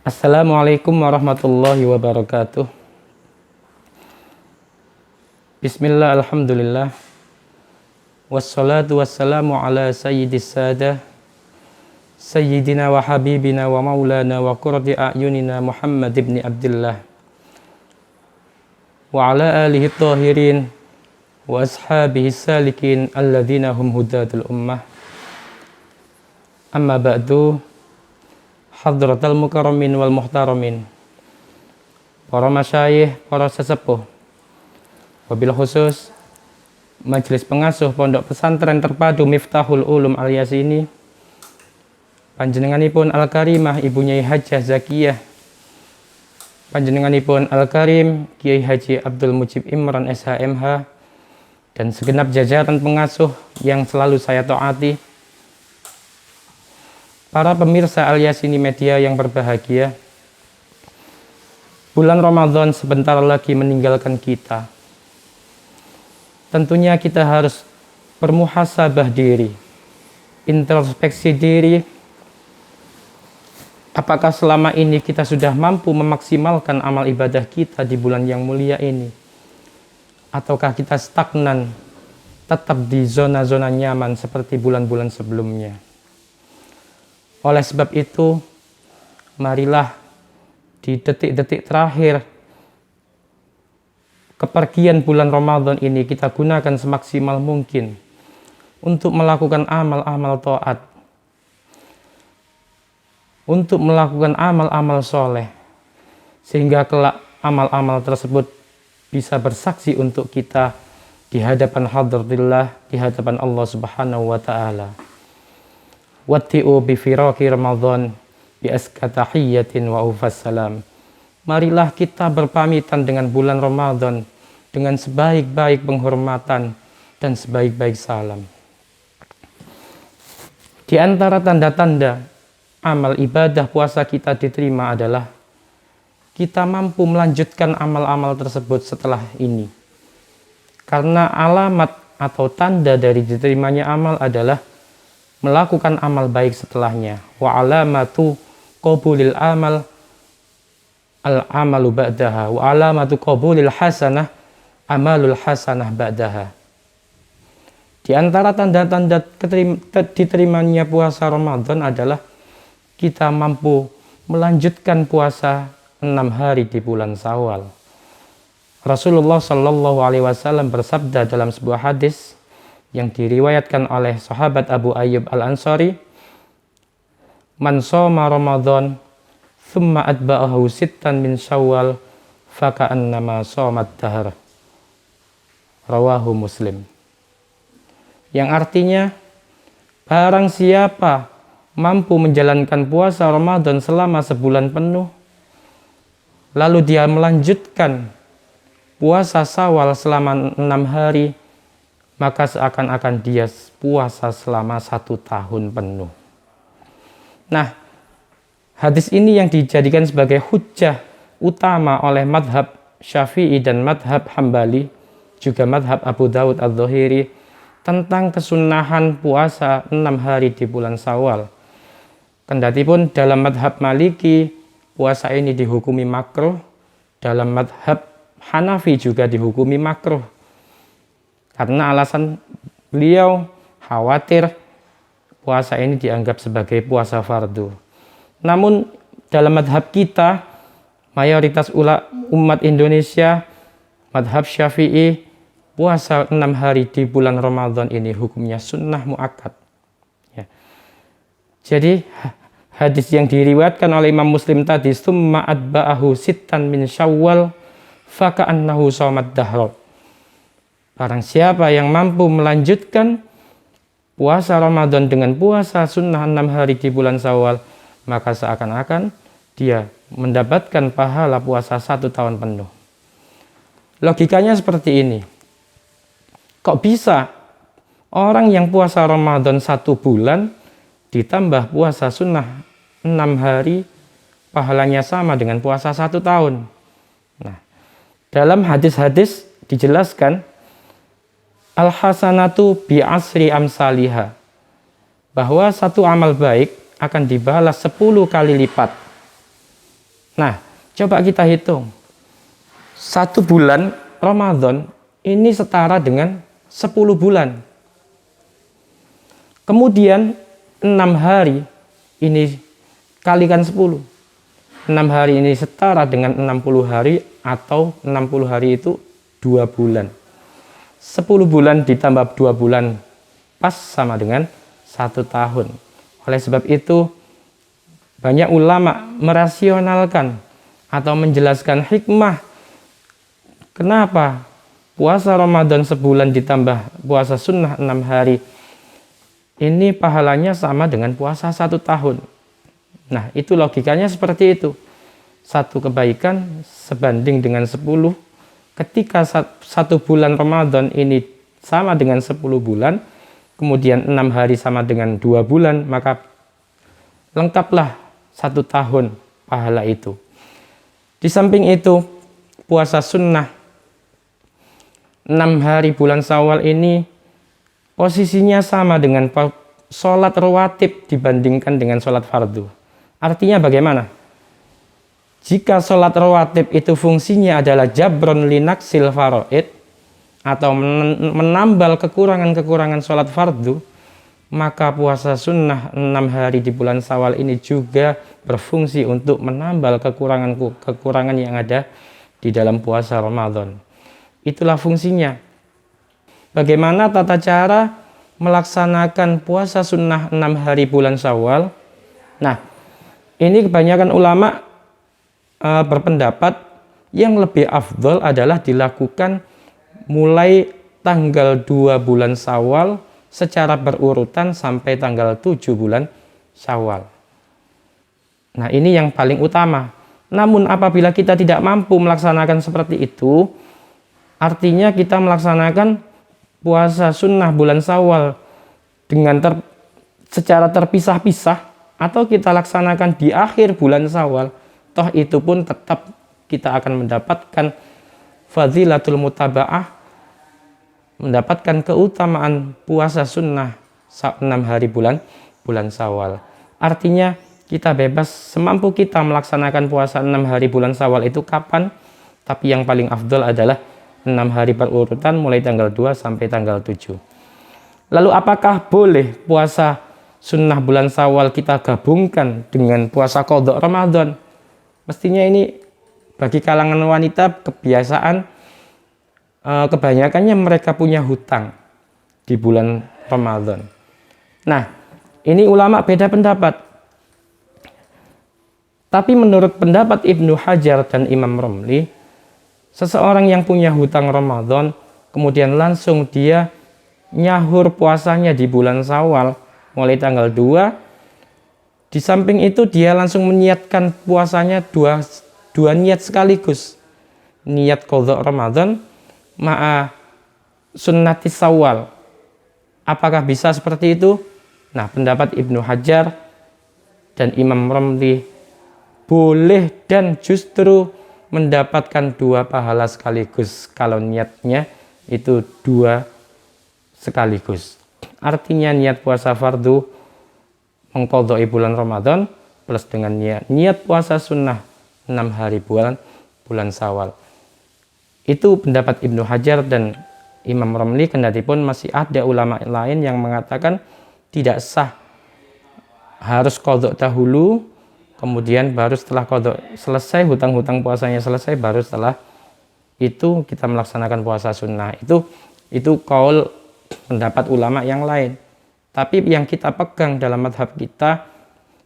Assalamualaikum warahmatullahi wabarakatuh. Bismillah, alhamdulillah. Wassalatu wassalamu ala sayyidis sadah Sayyidina wa habibina wa maulana wa qurrati a'yunina Muhammad ibn Abdullah wa ala alihi tahirin wa ashabihi salikin alladhina hum hudatul ummah. Amma ba'du. Hadratal mukarramin wal muhtaramin, para masyayikh, para sesepuh, wabil khusus Majelis Pengasuh Pondok Pesantren Terpadu Miftahul Ulum Al-Yasini, panjenenganipun Al-Karimah Ibu Nyai Hajah Zakiyah, panjenenganipun Al-Karim Kiai Haji Abdul Mujib Imran SHMH, dan segenap jajaran pengasuh yang selalu saya taati. Para pemirsa Al-Yasini Media yang berbahagia, bulan Ramadan sebentar lagi meninggalkan kita. Tentunya kita harus bermuhasabah diri, introspeksi diri. Apakah selama ini kita sudah mampu memaksimalkan amal ibadah kita di bulan yang mulia ini? Ataukah kita stagnan, tetap di zona-zona nyaman seperti bulan-bulan sebelumnya? Oleh sebab itu, marilah di detik-detik terakhir kepergian bulan Ramadan ini kita gunakan semaksimal mungkin untuk melakukan amal-amal taat, untuk melakukan amal-amal soleh, sehingga kelak amal-amal tersebut bisa bersaksi untuk kita di hadapan hadratillah, di hadapan Allah Subhanahu wa Ta'ala. Watti'u bi firaqi Ramadan bi aska tahiyyatin wa ufassalam. Marilah kita berpamitan dengan bulan Ramadan dengan sebaik-baik penghormatan dan sebaik-baik salam. Di antara tanda-tanda amal ibadah puasa kita diterima adalah kita mampu melanjutkan amal-amal tersebut setelah ini. Karena alamat atau tanda dari diterimanya amal adalah melakukan amal baik setelahnya. Wa alamatu qabulil amal al-amalu ba'daha wa alamatu qabulil hasanah amalul hasanah ba'daha. Di antara tanda-tanda diterimanya puasa Ramadan adalah kita mampu melanjutkan puasa 6 hari di bulan Syawal. Rasulullah Shallallahu Alaihi Wasallam bersabda dalam sebuah hadis yang diriwayatkan oleh sahabat Abu Ayyub Al-Ansari, "Man shoma Ramadan thumma atba'ahu sittan min Syawal faka'annama shomat dahr." Rawahu Muslim. Yang artinya, barang siapa mampu menjalankan puasa Ramadan selama sebulan penuh, lalu dia melanjutkan puasa Syawal selama 6 hari, maka seakan-akan dia puasa selama 1 tahun penuh. Nah, hadis ini yang dijadikan sebagai hujjah utama oleh madhab Syafi'i dan madhab Hambali, juga madhab Abu Dawud Adz-Dzahiri, tentang kesunahan puasa 6 hari di bulan Syawal. Kendatipun dalam madhab Maliki, puasa ini dihukumi makruh, dalam madhab Hanafi juga dihukumi makruh. Karena alasan beliau khawatir puasa ini dianggap sebagai puasa fardu. Namun dalam madhab kita, mayoritas umat Indonesia, madhab Syafi'i, puasa 6 hari di bulan Ramadan ini hukumnya sunnah mu'akkad. Ya. Jadi hadis yang diriwayatkan oleh Imam Muslim tadi, "Summa atba'ahu sittan min Syawal faka'annahu shomat dahr." Barang siapa yang mampu melanjutkan puasa Ramadan dengan puasa sunnah 6 hari di bulan Syawal, maka seakan-akan dia mendapatkan pahala puasa 1 tahun penuh. Logikanya seperti ini. Kok bisa orang yang puasa Ramadan 1 bulan ditambah puasa sunnah 6 hari, pahalanya sama dengan puasa 1 tahun? Nah, dalam hadis-hadis dijelaskan, al-hasanatu bi asri amsaliha, bahwa satu amal baik akan dibalas 10 kali lipat. Nah, coba kita hitung. 1 bulan Ramadan ini setara dengan 10 bulan. Kemudian 6 hari ini kalikan 10. 6 hari ini setara dengan 60 hari atau 60 hari itu 2 bulan. 10 bulan ditambah 2 bulan pas sama dengan 1 tahun. Oleh sebab itu banyak ulama merasionalkan atau menjelaskan hikmah kenapa puasa Ramadan sebulan ditambah puasa sunnah 6 hari ini pahalanya sama dengan puasa 1 tahun. Nah, itu logikanya seperti itu. 1 kebaikan sebanding dengan 10. Ketika 1 bulan Ramadan ini sama dengan 10 bulan, kemudian 6 hari sama dengan 2 bulan, maka lengkaplah 1 tahun pahala itu. Di samping itu, puasa sunnah 6 hari bulan Syawal ini posisinya sama dengan sholat rawatib dibandingkan dengan sholat fardu. Artinya bagaimana? Jika sholat rawatib itu fungsinya adalah jabron linaksil faraid atau menambal kekurangan-kekurangan sholat fardu, maka puasa sunnah 6 hari di bulan Syawal ini juga berfungsi untuk menambal kekurangan yang ada di dalam puasa Ramadan. Itulah fungsinya. Bagaimana tata cara melaksanakan puasa sunnah 6 hari bulan Syawal? Nah, ini kebanyakan ulama berpendapat yang lebih afdol adalah dilakukan mulai tanggal 2 bulan Syawal secara berurutan sampai tanggal 7 bulan Syawal. Nah, ini yang paling utama. Namun apabila kita tidak mampu melaksanakan seperti itu, artinya kita melaksanakan puasa sunnah bulan Syawal dengan secara terpisah-pisah, atau kita laksanakan di akhir bulan Syawal, toh itu pun tetap kita akan mendapatkan fadilatul mutaba'ah, mendapatkan keutamaan puasa sunnah 6 hari bulan Syawal. Artinya kita bebas semampu kita melaksanakan puasa 6 hari bulan Syawal itu kapan, tapi yang paling afdol adalah 6 hari berurutan mulai tanggal 2 sampai tanggal 7. Lalu apakah boleh puasa sunnah bulan Syawal kita gabungkan dengan puasa qadha Ramadan? Mestinya ini bagi kalangan wanita kebiasaan, kebanyakannya mereka punya hutang di bulan Ramadan. Nah, ini ulama beda pendapat. Tapi menurut pendapat Ibnu Hajar dan Imam Romli, seseorang yang punya hutang Ramadan kemudian langsung dia nyahur puasanya di bulan Syawal mulai tanggal 2, di samping itu dia langsung meniatkan puasanya dua niat sekaligus, niat qadha Ramadan ma'a sunnati Syawal. Apakah bisa seperti itu? Nah, pendapat Ibnu Hajar dan Imam Romli boleh dan justru mendapatkan 2 pahala sekaligus kalau niatnya itu 2 sekaligus. Artinya niat puasa fardu mengqadha'i bulan Ramadan plus dengan niat puasa sunnah 6 hari bulan Syawal. Itu pendapat Ibnu Hajar dan Imam Romli, kendatipun masih ada ulama lain yang mengatakan tidak sah, harus qadha dahulu, kemudian baru setelah qadha selesai, hutang-hutang puasanya selesai, baru setelah itu kita melaksanakan puasa sunnah. Itu qaul pendapat ulama yang lain. Tapi yang kita pegang dalam madhab kita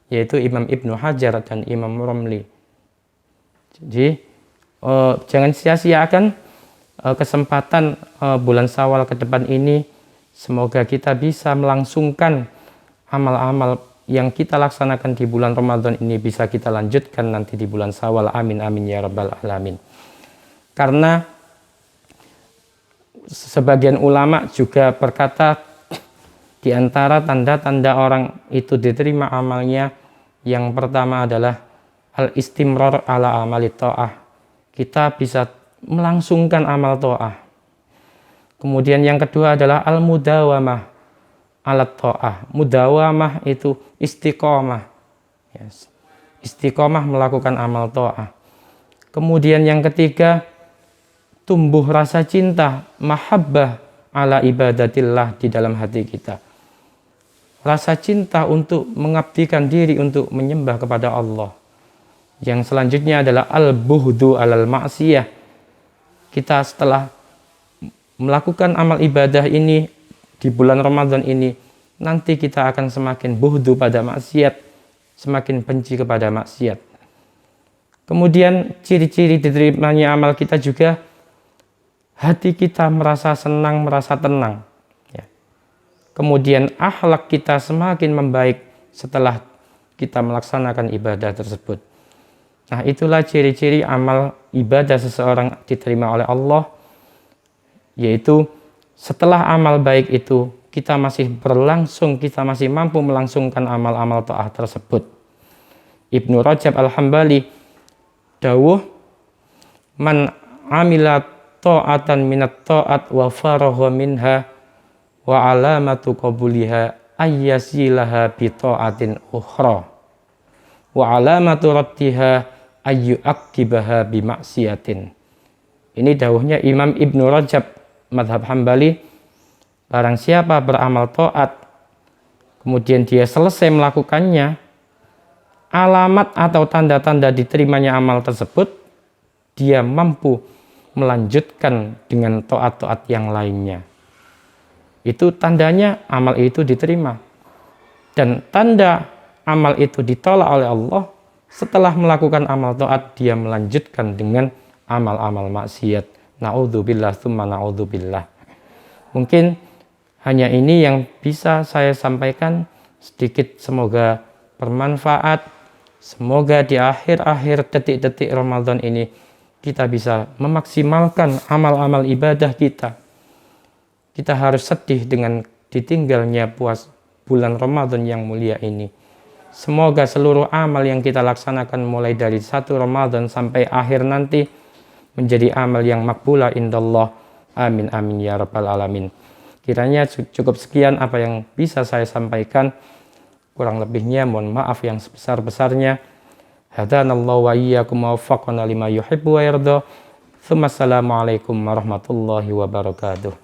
yaitu Imam Ibnu Hajar dan Imam Romli. Jadi jangan sia-siakan kesempatan bulan Syawal ke depan ini. Semoga kita bisa melangsungkan amal-amal yang kita laksanakan di bulan Ramadan ini bisa kita lanjutkan nanti di bulan Syawal. Amin amin ya rabbal alamin. Karena sebagian ulama juga berkata di antara tanda-tanda orang itu diterima amalnya, yang pertama adalah al-istimrar ala amali ta'ah. Kita bisa melangsungkan amal ta'ah. Kemudian yang kedua adalah al-mudawamah ala ta'ah. Mudawamah itu istiqomah. Yes. istiqomah melakukan amal ta'ah. Kemudian yang ketiga, tumbuh rasa cinta, mahabbah ala ibadatillah di dalam hati kita. Rasa cinta untuk mengabdikan diri untuk menyembah kepada Allah. Yang selanjutnya adalah al-buhdu alal ma'siyah. Kita setelah melakukan amal ibadah ini di bulan Ramadan ini, nanti kita akan semakin buhdu pada maksiat, semakin benci kepada maksiat. Kemudian ciri-ciri diterimanya amal kita juga, hati kita merasa senang, merasa tenang. Ya. Kemudian akhlak kita semakin membaik setelah kita melaksanakan ibadah tersebut. Nah, itulah ciri-ciri amal ibadah seseorang diterima oleh Allah, yaitu setelah amal baik itu kita masih berlangsung, kita masih mampu melangsungkan amal-amal ta'ah tersebut. Ibnu Rajab Al-Hambali dawuh, man amila ta'atan minat ta'at wa faragha minha wa alamatu qabuliha ayyasilaha bi ta'atin ukhra wa alamatu raddiha ayyu'aqibaha bi maksiatin. Ini dawuhnya Imam Ibnu Rajab madhab Hambali. Barang siapa beramal ta'at kemudian dia selesai melakukannya, alamat atau tanda-tanda diterimanya amal tersebut, dia mampu melanjutkan dengan ta'at-ta'at yang lainnya. Itu tandanya amal itu diterima. Dan tanda amal itu ditolak oleh Allah, setelah melakukan amal ta'at dia melanjutkan dengan amal-amal maksiat. Na'udzubillah tsumma na'udzubillah. Mungkin hanya ini yang bisa saya sampaikan sedikit, semoga bermanfaat. Semoga di akhir-akhir detik-detik Ramadan ini kita bisa memaksimalkan amal-amal ibadah kita. Kita harus sedih dengan ditinggalnya bulan Ramadan yang mulia ini. Semoga seluruh amal yang kita laksanakan mulai dari 1 Ramadan sampai akhir nanti menjadi amal yang makbulah indallah. Amin amin ya rabbal alamin. Kiranya cukup sekian apa yang bisa saya sampaikan. Kurang lebihnya mohon maaf yang sebesar-besarnya. Hadanallahu wa iyyakum wa waffaqana lima yuhibbu wa yarda. Assalamualaikum warahmatullahi wabarakatuh.